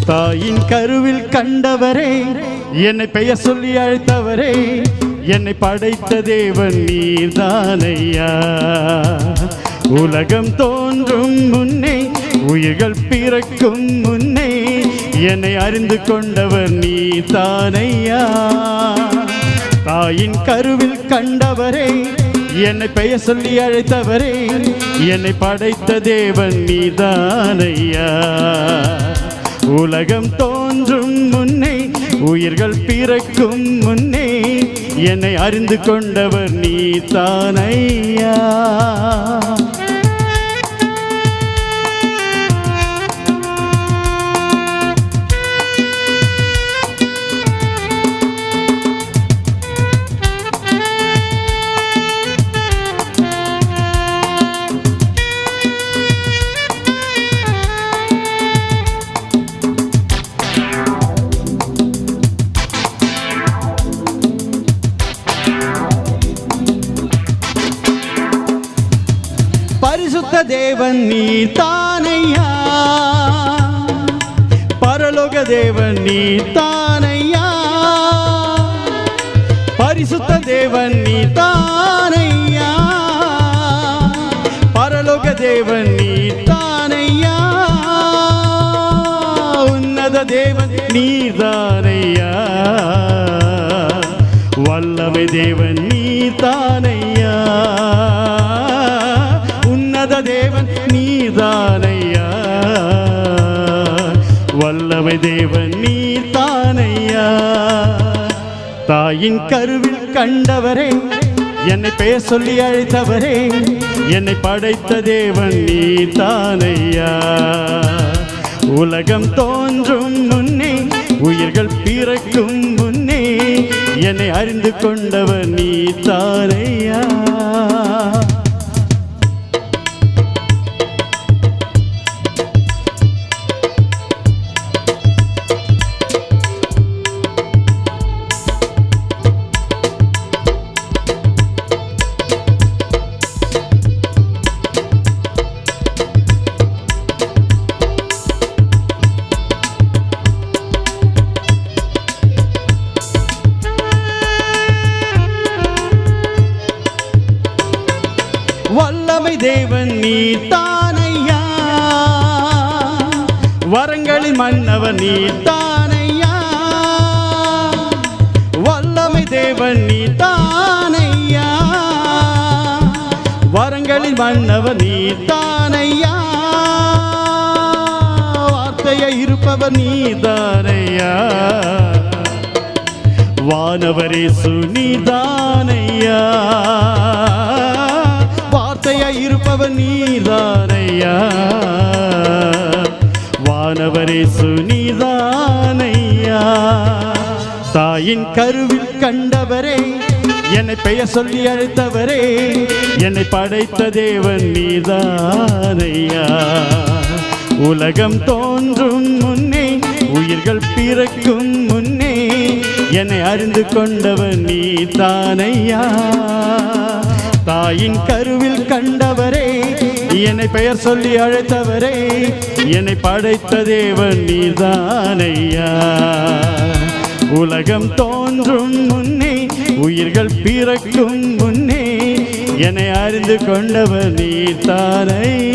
தாயின் கருவில் கண்டவரே, என்னை பெயர் சொல்லி அழைத்தவரே, என்னை படைத்த தேவன் நீர்தானையா. உலகம் தோன்றும் முன்னே, உயிர்கள் பிறக்கும் முன்னே, என்னை அறிந்து கொண்டவர் நீர்தானையா. தாயின் கருவில் கண்டவரே, என்னை பெயர் சொல்லி அழைத்தவரே, என்னை படைத்த தேவன் நீர்தானையா. உலகம் தோன்றும் முன்னே, உயிர்கள் பிறக்கும் முன்னே, என்னை அறிந்து கொண்டவர் நீர்தானையா. பரிசுத்த தேவன் நீர்தானையா. பரலோக தேவன் நீர்தானையா. பரிசுத்த தேவன் நீர்தானையா. பரலோக தேவன் நீர்தானையா. உன்னத தேவன் நீர்தானையா. வல்லமை தேவன் நீர்தானையா. தேவன் நீர்தானையா. வல்லமை தேவன் நீர்தானையா. தாயின் கருவில் கண்டவரே, என்னை பெயர் சொல்லி அழைத்தவரே, என்னை படைத்த தேவன் நீர்தானையா. உலகம் தோன்றும் முன்னே, உயிர்கள் பிறக்கும் முன்னே, என்னை அறிந்து கொண்டவர் நீர்தானையா. வல்லமை தேவன் நீர்தானையா. வரங்களில் மன்னவர் நீர்தானையா. வல்லமை தேவன் நீர்தானையா. வரங்களில் மன்னவர் நீர்தானையா. வார்த்தையை இருப்பவர் நீர்தானையா. வானவரே சுனிதானையா. இருப்பவர் நீர்தானையா. வானவரே சுனிதானையா. தாயின் கருவில் கண்டவரே, என்னை பெயர் சொல்லி அழைத்தவரே, என்னை படைத்த தேவன் நீர்தானையா. உலகம் தோன்றும் முன்னே, உயிர்கள் பிறக்கும் முன்னே, என்னை அறிந்து கொண்டவர் நீர்தானையா. தாயின் கருவில் கண்டவரே, என்னை பெயர் சொல்லி அழைத்தவரே, என்னை படைத்த தேவன் நீர்தானையா. உலகம் தோன்றும் முன்னே, உயிர்கள் பிறக்கும் முன்னே, என்னை அறிந்து கொண்டவர் நீர்தானையா.